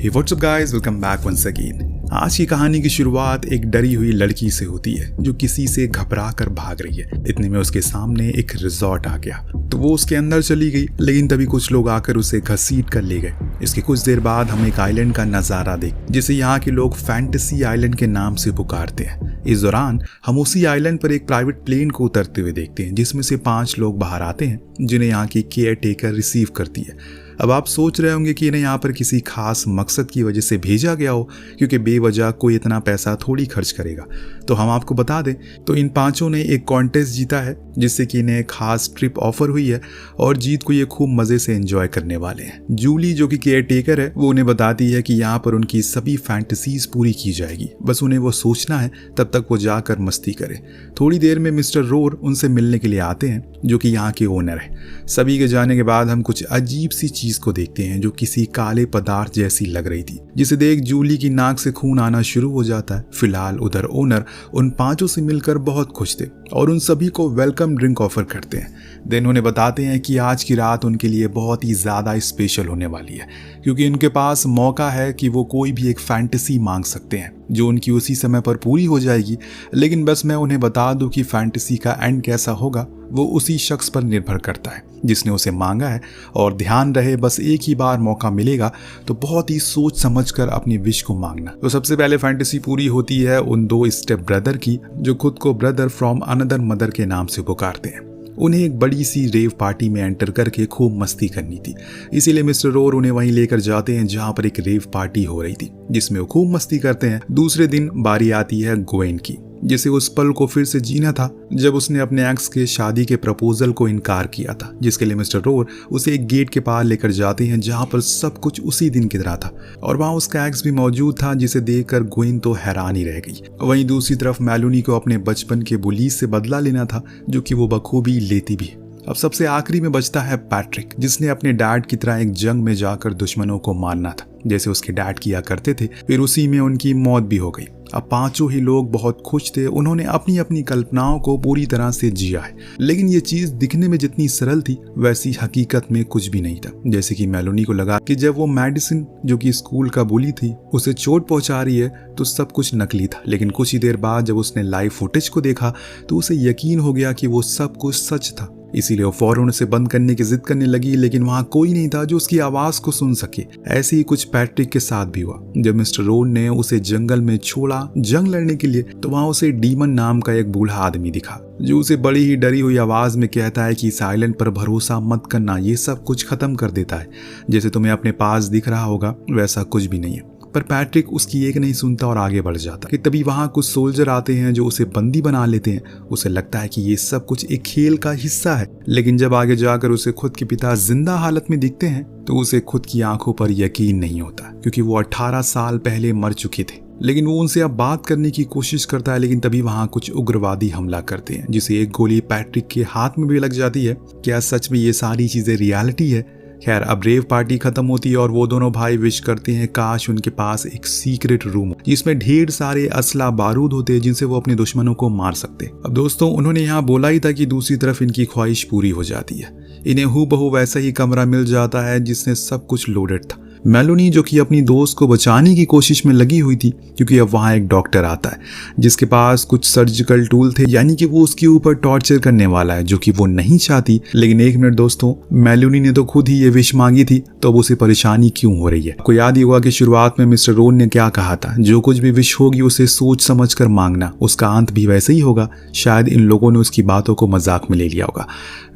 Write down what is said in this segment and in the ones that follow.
हे what's up guys, welcome back once again. आज की कहानी की शुरुआत एक डरी हुई लड़की से होती है जो किसी से घबरा कर भाग रही है। इतने में उसके सामने एक रिजॉर्ट आ गया तो वो उसके अंदर चली गई, लेकिन तभी कुछ लोग आकर उसे घसीट कर ले गए। इसके कुछ देर बाद हम एक आइलैंड का नजारा देख जिसे यहाँ के लोग फैंटेसी आइलैंड के नाम से पुकारते हैं। इस दौरान हम उसी आइलैंड पर एक प्राइवेट प्लेन को उतरते हुए देखते हैं जिसमें से 5 लोग बाहर आते हैं जिन्हें यहाँ की केयर टेकर रिसीव करती है। अब आप सोच रहे होंगे कि इन्हें यहाँ पर किसी खास मकसद की वजह से भेजा गया हो, क्योंकि बेवजह कोई इतना पैसा थोड़ी खर्च करेगा। तो हम आपको बता दें तो इन 5 ने एक कॉन्टेस्ट जीता है जिससे कि इन्हें खास ट्रिप ऑफर हुई है और जीत को ये खूब मजे से एंजॉय करने वाले हैं। जूली जो कि केयर टेकर है वो उन्हें बताती है कि यहाँ पर उनकी सभी फैंटेसीज पूरी की जाएगी, बस उन्हें वो सोचना है, तब तक वो जाकर मस्ती करे। थोड़ी देर में मिस्टर रोर उनसे मिलने के लिए आते हैं जो कि यहाँ के ओनर है। सभी के जाने के बाद हम कुछ अजीब सी चीज को देखते हैं जो किसी काले पदार्थ जैसी लग रही थी, जिसे देख जूली की नाक से खून आना शुरू हो जाता है। फिलहाल उधर ओनर उन 5 से मिलकर बहुत खुश थे और उन सभी को वेलकम ड्रिंक ऑफर करते हैं। देन उन्हें बताते हैं कि आज की रात उनके लिए बहुत ही ज्यादा स्पेशल होने वाली है, क्योंकि उनके पास मौका है कि वो कोई भी एक फैंटेसी मांग सकते हैं जो उनकी उसी समय पर पूरी हो जाएगी। लेकिन बस मैं उन्हें बता दूं कि फैंटेसी का एंड कैसा होगा वो उसी शख्स पर निर्भर करता है जिसने उसे मांगा है। और ध्यान रहे, बस एक ही बार मौका मिलेगा तो बहुत ही सोच समझकर अपनी विश को मांगना। तो सबसे पहले फैंटेसी पूरी होती है उन 2 स्टेप ब्रदर की जो खुद को ब्रदर फ्रॉम अनदर मदर के नाम से पुकारते हैं। उन्हें एक बड़ी सी रेव पार्टी में एंटर करके खूब मस्ती करनी थी, इसीलिए मिस्टर रोर उन्हें वहीं लेकर जाते हैं जहां पर एक रेव पार्टी हो रही थी जिसमें वो खूब मस्ती करते हैं। दूसरे दिन बारी आती है ग्वेन की, जिसे उस पल को फिर से जीना था जब उसने अपने एक्स के शादी के प्रपोजल को इनकार किया था, जिसके लिए मिस्टर रोर उसे एक गेट के पार लेकर जाते हैं जहां पर सब कुछ उसी दिन की तरह था और वहां उसका एक्स भी मौजूद था, जिसे देखकर ग्वेन तो हैरान ही रह गई। वहीं दूसरी तरफ मेलोनी को अपने बचपन के बुली से बदला लेना था जो कि वो बखूबी लेती भी। अब सबसे आखिरी में बचता है पैट्रिक, जिसने अपने डैड की तरह एक जंग में जाकर दुश्मनों को मारना था जैसे उसके डैड किया करते थे। फिर उसी में उनकी मौत भी हो गई। अब 5 ही लोग बहुत खुश थे, उन्होंने अपनी अपनी कल्पनाओं को पूरी तरह से जिया है। लेकिन ये चीज दिखने में जितनी सरल थी वैसी हकीकत में कुछ भी नहीं था। जैसे कि मेलोनी को लगा कि जब वो मेडिसिन जो कि स्कूल का बुली थी उसे चोट पहुंचा रही है तो सब कुछ नकली था, लेकिन कुछ ही देर बाद जब उसने लाइव फुटेज को देखा तो उसे यकीन हो गया कि वो सब कुछ सच था। इसीलिए वो फौरन उसे बंद करने की जिद करने लगी, लेकिन वहां कोई नहीं था जो उसकी आवाज को सुन सके। ऐसे ही कुछ पैट्रिक के साथ भी हुआ। जब मिस्टर रोड ने उसे जंगल में छोड़ा जंग लड़ने के लिए तो वहां उसे डीमन नाम का एक बूढ़ा आदमी दिखा जो उसे बड़ी ही डरी हुई आवाज में कहता है कि इस आइलैंड पर भरोसा मत करना, ये सब कुछ खत्म कर देता है। जैसे तुम्हें अपने पास दिख रहा होगा वैसा कुछ भी नहीं है। पर पैट्रिक उसकी एक नहीं सुनता और आगे बढ़ जाता कि तभी वहां कुछ सोल्जर आते हैं जो उसे बंदी बना लेते हैं। उसे लगता है कि ये सब कुछ एक खेल का हिस्सा है, लेकिन जब आगे जाकर उसे खुद के पिता जिंदा हालत में दिखते हैं तो उसे खुद की आंखों पर यकीन नहीं होता, क्योंकि वो 18 साल पहले मर चुके थे। लेकिन वो उनसे अब बात करने की कोशिश करता है, लेकिन तभी वहां कुछ उग्रवादी हमला करते हैं जिसे एक गोली पैट्रिक के हाथ में भी लग जाती है। क्या सच में ये सारी चीजें रियलिटी है? खैर, अब रेव पार्टी खत्म होती है और वो दोनों भाई विश करते हैं काश उनके पास एक सीक्रेट रूम हो जिसमें ढेर सारे असला बारूद होते जिनसे वो अपने दुश्मनों को मार सकते। अब दोस्तों, उन्होंने यहाँ बोला ही था कि दूसरी तरफ इनकी ख्वाहिश पूरी हो जाती है। इन्हें हूबहू वैसा ही कमरा मिल जाता है जिसने सब कुछ लोडेड था। मेलोनी जो कि अपनी दोस्त को बचाने की कोशिश में लगी हुई थी, क्योंकि अब वहां एक डॉक्टर आता है जिसके पास कुछ सर्जिकल टूल थे, यानी कि वो उसके ऊपर टॉर्चर करने वाला है जो कि वो नहीं चाहती। लेकिन एक मिनट दोस्तों, मेलोनी ने तो खुद ही ये विश मांगी थी, तो अब उसे परेशानी क्यों हो रही है? आपको याद ही होगा कि शुरुआत में मिस्टर रोन ने क्या कहा था, जो कुछ भी विश होगी उसे सोच समझ कर मांगना, उसका अंत भी वैसे ही होगा। शायद इन लोगों ने उसकी बातों को मजाक में ले लिया होगा।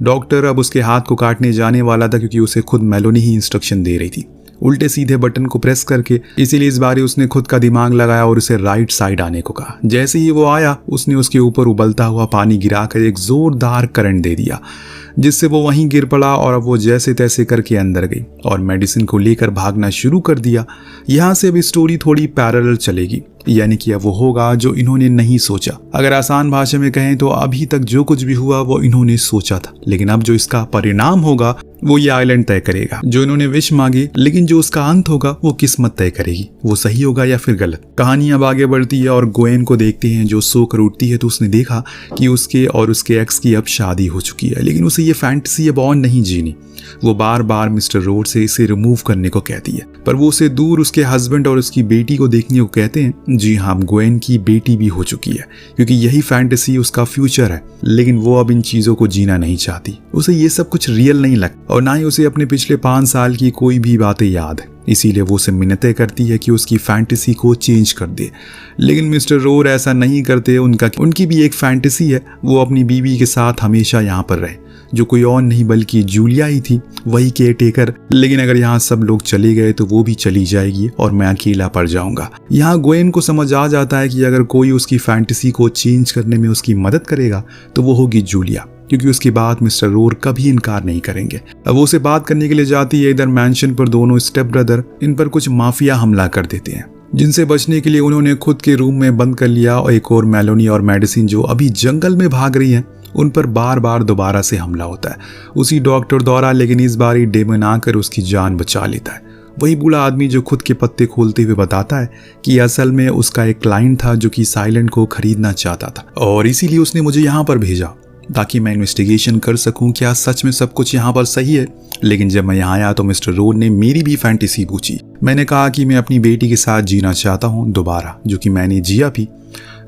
डॉक्टर अब उसके हाथ को काटने जाने वाला था, क्योंकि उसे खुद मेलोनी ही इंस्ट्रक्शन दे रही थी उल्टे सीधे बटन को प्रेस करके। इसीलिए इस बार उसने खुद का दिमाग लगाया और उसे राइट साइड आने को कहा। जैसे ही वो आया उसने उसके ऊपर उबलता हुआ पानी गिराकर एक जोरदार करंट दे दिया, जिससे वो वहीं गिर पड़ा और अब वो जैसे तैसे करके अंदर गई और मेडिसिन को लेकर भागना शुरू कर दिया। यहाँ से अब स्टोरी थोड़ी पैरेलल चलेगी, यानी कि अब वो होगा जो इन्होंने नहीं सोचा। अगर आसान भाषा में कहें तो अभी तक जो कुछ भी हुआ वो इन्होंने सोचा था, लेकिन अब जो इसका परिणाम होगा वो ये आइलैंड तय करेगा। जो इन्होंने विश मांगी, लेकिन जो उसका अंत होगा वो किस्मत तय करेगी, वो सही होगा या फिर गलत। कहानी अब आगे बढ़ती है और ग्वेन को देखते हैं जो सोकर उठती है तो उसने देखा कि उसके और उसके एक्स की अब शादी हो चुकी है, लेकिन उसे ये फैंटेसी अब ऑन नहीं जीनी। वो बार बार मिस्टर रोड से इसे रिमूव करने को कहती है, पर वो उसे दूर उसके हस्बैंड और उसकी बेटी को देखने को कहते हैं। जी हाँ, ग्वेन की बेटी भी हो चुकी है, क्योंकि यही फैंटेसी उसका फ्यूचर है। लेकिन वो अब इन चीजों को जीना नहीं चाहती। उसे ये सब कुछ रियल नहीं लगता और ना ही उसे अपने पिछले 5 साल की कोई भी बातें याद है। इसीलिए वो उसे मिन्नतें करती है कि उसकी फैंटेसी को चेंज कर दे। लेकिन मिस्टर रोर ऐसा नहीं करते। उनकी भी एक फैंटेसी है, वो अपनी बीवी के साथ हमेशा यहाँ पर रहे, जो कोई और नहीं बल्कि जूलिया ही थी, वही केयर टेकर। लेकिन अगर यहाँ सब लोग चले गए तो वो भी चली जाएगी और मैं अकेला पड़ जाऊंगा। यहाँ ग्वेन को समझ आ जाता है कि अगर कोई उसकी फैंटेसी को चेंज करने में उसकी मदद करेगा तो वो होगी जूलिया, क्योंकि उसकी बात मिस्टर रोर कभी इनकार नहीं करेंगे। अब वो उसे बात करने के लिए जाती है। इधर मैंशन पर दोनों स्टेप ब्रदर इन पर कुछ माफिया हमला कर देते हैं, जिनसे बचने के लिए उन्होंने खुद के रूम में बंद कर लिया। और एक और मेलोनी और मेडिसिन जो अभी जंगल में भाग रही हैं, उन पर बार बार दोबारा से हमला होता है, उसी डॉक्टर द्वारा। लेकिन इस बार डेमन आकर उसकी जान बचा लेता है। वही बूढ़ा आदमी जो खुद के पत्ते खोलते हुए बताता है कि असल में उसका एक क्लाइंट था जो कि साइलेंट को खरीदना चाहता था और इसीलिए उसने मुझे यहाँ पर भेजा ताकि मैं इन्वेस्टिगेशन कर सकूं क्या सच में सब कुछ यहाँ पर सही है। लेकिन जब मैं यहाँ आया तो मिस्टर रोड ने मेरी भी फैंटेसी पूछी। मैंने कहा कि मैं अपनी बेटी के साथ जीना चाहता हूँ दोबारा, जो कि मैंने जिया भी।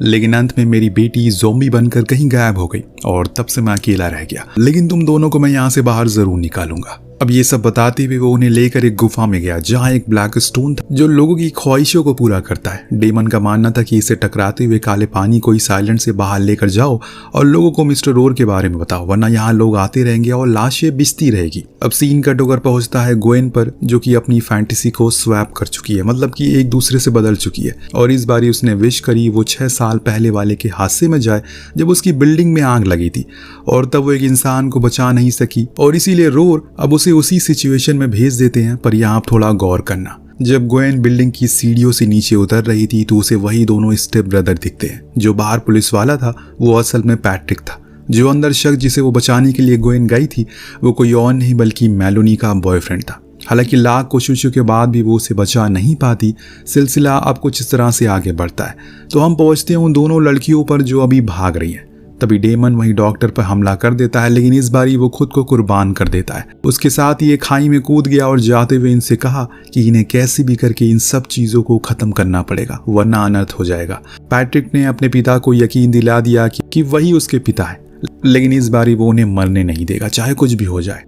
लेकिन अंत में मेरी बेटी ज़ॉम्बी बनकर कहीं गायब हो गई और तब से मैं अकेला रह गया। लेकिन तुम दोनों को मैं यहाँ से बाहर जरूर निकालूंगा। अब ये सब बताते हुए वो उन्हें लेकर एक गुफा में गया, जहाँ एक ब्लैक स्टोन था जो लोगों की ख्वाहिशों को पूरा करता है। डेमन का मानना था कि इसे टकराते हुए काले पानी को ही साइलेंट से बाहर लेकर जाओ और लोगों को मिस्टर रोर के बारे में बताओ, वरना यहाँ लोग आते रहेंगे और लाशें बिछती रहेगी। अब सीन का टोकर पहुंचता है ग्वेन पर, जो कि अपनी फैंटेसी को स्वैप कर चुकी है, मतलब कि एक दूसरे से बदल चुकी है। और इस बारी उसने विश करी वो 6 साल पहले वाले के हादसे में जाए जब उसकी बिल्डिंग में आग लगी थी और तब वो एक इंसान को बचा नहीं सकी। और इसीलिए रोर अब उसी सिचुएशन में भेज देते हैं। पर यहाँ थोड़ा गौर करना, जब ग्वेन बिल्डिंग की सीढ़ियों से नीचे उतर रही थी तो उसे वही दोनों स्टेप ब्रदर दिखते हैं। जो बाहर पुलिस वाला था वो असल में पैट्रिक था। जो अंदर शख्स जिसे वो बचाने के लिए ग्वेन गई थी वो कोई और नहीं बल्कि मेलोनी का बॉयफ्रेंड था। हालांकि लाख कोशिशों के बाद भी वो उसे बचा नहीं पाती। सिलसिला अब कुछ इस तरह से आगे बढ़ता है तो हम पहुंचते हैं उन दोनों लड़कियों पर जो अभी भाग रही हैं। तभी डेमन वही डॉक्टर पर हमला कर देता है, लेकिन इस बारी वो खुद को कुर्बान कर देता है। उसके साथ ही एक खाई में कूद गया और जाते हुए इनसे कहा कि इन्हें कैसे भी करके इन सब चीजों को खत्म करना पड़ेगा, वरना अनर्थ हो जाएगा। पैट्रिक ने अपने पिता को यकीन दिला दिया कि वही उसके पिता है, लेकिन इस बारी वो उन्हें मरने नहीं देगा, चाहे कुछ भी हो जाए।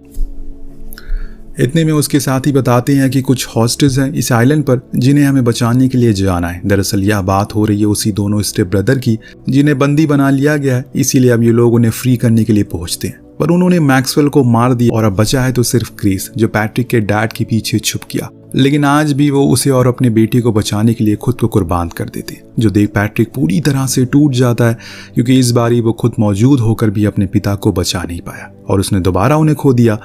इतने में उसके साथ ही बताते हैं कि कुछ हॉस्टेज हैं इस आइलैंड पर जिन्हें हमें बचाने के लिए जाना है। दरअसल यह बात हो रही है उसी दोनों स्टेप ब्रदर की जिन्हें बंदी बना लिया गया है, इसीलिए अब ये लोग उन्हें फ्री करने के लिए पहुंचते हैं। पर उन्होंने मैक्सवेल को मार दिया और अब बचा है तो सिर्फ क्रिस, जो पैट्रिक के डैड के पीछे छुप गया। लेकिन आज भी वो उसे और अपने बेटे को बचाने के लिए खुद को कुर्बान कर देते, जो देख पैट्रिक पूरी तरह से टूट जाता है, क्योंकि इस बारी वो खुद मौजूद होकर भी अपने पिता को बचा नहीं पाया और उसने दोबारा उन्हें खो दिया।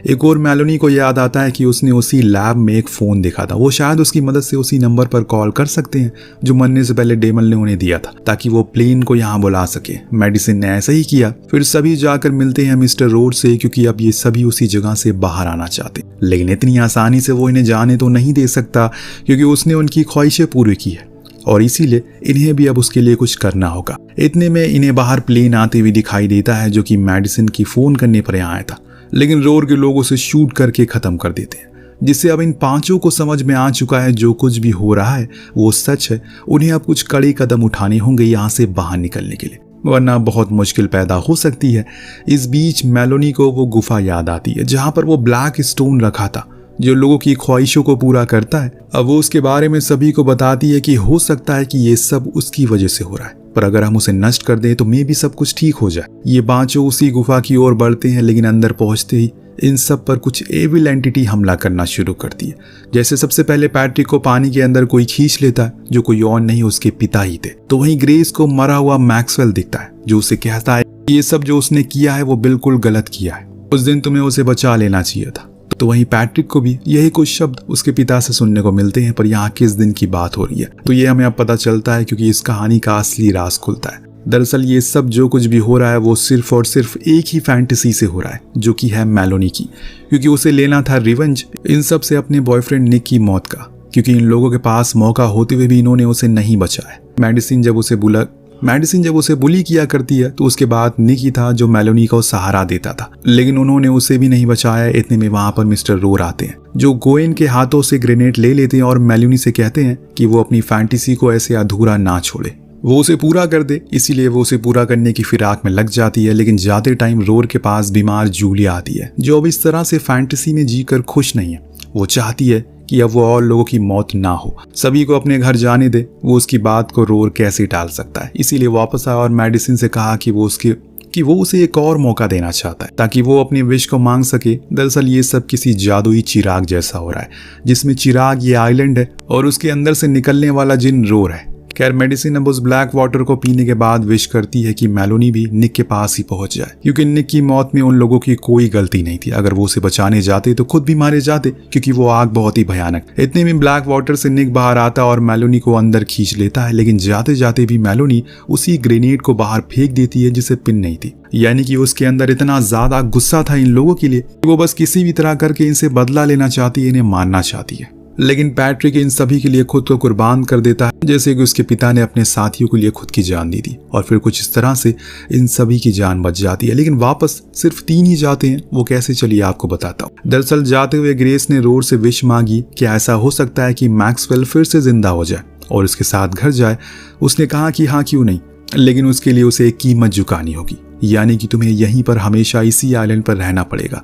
एक और मेलोनी को याद आता है कि उसने उसी लैब में एक फ़ोन देखा था, वो शायद उसकी मदद से उसी नंबर पर कॉल कर सकते हैं जो मरने से पहले डेमन ने उन्हें दिया था, ताकि वो प्लेन को यहाँ बुला सके। मेडिसिन ने ऐसा ही किया। फिर सभी जाकर मिलते हैं मिस्टर रोड से, क्योंकि अब ये सभी उसी जगह से बाहर आना चाहते, लेकिन इतनी आसानी से वो इन्हें जाने तो नहीं दे सकता, क्योंकि उसने उनकी ख्वाहिशें पूरी की है और इसीलिए इन्हें भी अब उसके लिए कुछ करना होगा। इतने में इन्हें बाहर प्लेन आते हुए दिखाई देता है, जो कि मेडिसिन की फोन करने पर यहाँ आया था, लेकिन रोर के लोग उसे शूट करके खत्म कर देते हैं, जिससे अब इन पांचों को समझ में आ चुका है जो कुछ भी हो रहा है वो सच है। उन्हें अब कुछ कड़े कदम उठाने होंगे यहाँ से बाहर निकलने के लिए, वरना बहुत मुश्किल पैदा हो सकती है। इस बीच मेलोनी को वो गुफा याद आती है जहाँ पर वो ब्लैक स्टोन रखा था जो लोगों की ख्वाहिशों को पूरा करता है। अब वो उसके बारे में सभी को बताती है कि हो सकता है कि ये सब उसकी वजह से हो रहा है, पर अगर हम उसे नष्ट कर दें तो मे भी सब कुछ ठीक हो जाए। ये पांचों उसी गुफा की ओर बढ़ते हैं, लेकिन अंदर पहुंचते ही इन सब पर कुछ एविल एंटिटी हमला करना शुरू करती है। जैसे सबसे पहले पैट्रिक को पानी के अंदर कोई खींच लेता है, जो कोई और नहीं उसके पिता ही थे। तो वहीं ग्रेस को मरा हुआ मैक्सवेल दिखता है, जो उसे कहता है ये सब जो उसने किया है वो बिल्कुल गलत किया है, उस दिन तुम्हें उसे बचा लेना चाहिए था। तो वहीं पैट्रिक को भी यही कुछ शब्द उसके पिता से सुनने को मिलते हैं, पर यहाँ किस दिन की बात हो रही है तो ये हमें अब पता चलता है, क्योंकि इस कहानी का असली राज खुलता है। दरअसल ये सब जो कुछ भी हो रहा है वो सिर्फ और सिर्फ एक ही फैंटेसी से हो रहा है, जो कि है मेलोनी की, क्योंकि उसे लेना था रिवेंज इन सब से अपने बॉयफ्रेंड निक की मौत का, क्योंकि इन लोगों के पास मौका होते हुए भी इन्होंने उसे नहीं बचाया। मेडिसिन जब उसे मेडिसिन जब उसे बुली किया करती है तो उसके बाद निक ही था जो मेलोनी को सहारा देता था, लेकिन उन्होंने उसे भी नहीं बचाया। इतने में वहां पर मिस्टर रोर आते हैं जो गोएन के हाथों से ग्रेनेड ले लेते हैं और मेलोनी से कहते हैं कि वो अपनी फैंटेसी को ऐसे अधूरा ना छोड़े, वो उसे पूरा कर दे। इसीलिए वो उसे पूरा करने की फिराक में लग जाती है, लेकिन जाते टाइम रोर के पास बीमार जूलिया आती है जो अब इस तरह से फैंटेसी में जीकर खुश नहीं है। वो चाहती है कि अब वो और लोगों की मौत ना हो, सभी को अपने घर जाने दे। वो उसकी बात को रोर कैसे टाल सकता है, इसीलिए वापस आया और मेडिसिन से कहा कि वो उसे एक और मौका देना चाहता है ताकि वो अपनी विश को मांग सके। दरअसल ये सब किसी जादुई चिराग जैसा हो रहा है जिसमें चिराग ये आइलैंड है और उसके अंदर से निकलने वाला जिन रोर है। खैर मेडिसिन अब उस ब्लैक वाटर को पीने के बाद विश करती है कि मेलोनी भी निक के पास ही पहुंच जाए, क्योंकि निक की मौत में उन लोगों की कोई गलती नहीं थी। अगर वो उसे बचाने जाते तो खुद भी मारे जाते, क्योंकि वो आग बहुत ही भयानक। इतने में ब्लैक वाटर से निक बाहर आता और मेलोनी को अंदर खींच लेता है, लेकिन जाते जाते भी मेलोनी उसी ग्रेनेड को बाहर फेंक देती है जिसे पिन नहीं थी। यानी कि उसके अंदर इतना ज्यादा गुस्सा था इन लोगों के लिए, वो बस किसी भी तरह करके इनसे बदला लेना चाहती है, इन्हें मारना चाहती है। लेकिन पैट्रिक इन सभी के लिए खुद को कुर्बान कर देता है, जैसे कि उसके पिता ने अपने साथियों के लिए खुद की जान दी थी। और फिर कुछ इस तरह से इन सभी की जान बच जाती है, लेकिन वापस सिर्फ 3 ही जाते हैं। वो कैसे, चलिए आपको बताता हूँ। दरअसल जाते हुए ग्रेस ने रोर से विश मांगी कि ऐसा हो सकता है कि मैक्सवेल फिर से जिंदा हो जाए और उसके साथ घर जाए। उसने कहा कि हाँ क्यों नहीं, लेकिन उसके लिए उसे एक कीमत चुकानी होगी, यानी कि तुम्हें यहीं पर हमेशा इसी आइलैंड पर रहना पड़ेगा।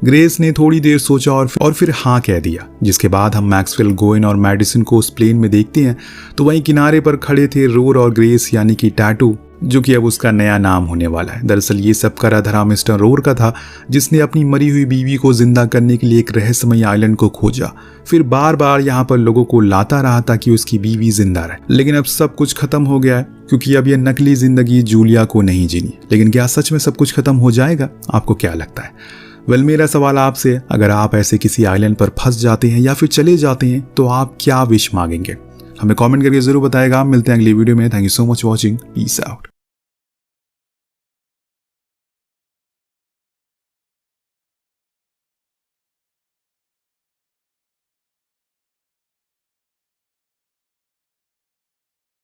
ग्रेस ने थोड़ी देर सोचा और फिर हाँ कह दिया, जिसके बाद हम मैक्सवेल, गोएन और मेडिसिन को उस प्लेन में देखते हैं तो वहीं किनारे पर खड़े थे रोर और ग्रेस, यानी कि टैटू, जो कि अब उसका नया नाम होने वाला है। दरअसल ये सब करा धरा मिस्टर रोर का था, जिसने अपनी मरी हुई बीवी को जिंदा करने के लिए एक रहस्यमय आइलैंड को खोजा, फिर बार बार यहाँ पर लोगों को लाता रहा ताकि उसकी बीवी जिंदा रहे। लेकिन अब सब कुछ खत्म हो गया है, क्योंकि अब यह नकली जिंदगी जूलिया को नहीं जीनी। लेकिन क्या सच में सब कुछ खत्म हो जाएगा? आपको क्या लगता है? मेरा सवाल आपसे, अगर आप ऐसे किसी आइलैंड पर फंस जाते हैं या फिर चले जाते हैं तो आप क्या विश मांगेंगे? हमें कमेंट करके जरूर बताएगा। मिलते हैं अगली वीडियो में। Thank you so much watching. Peace out.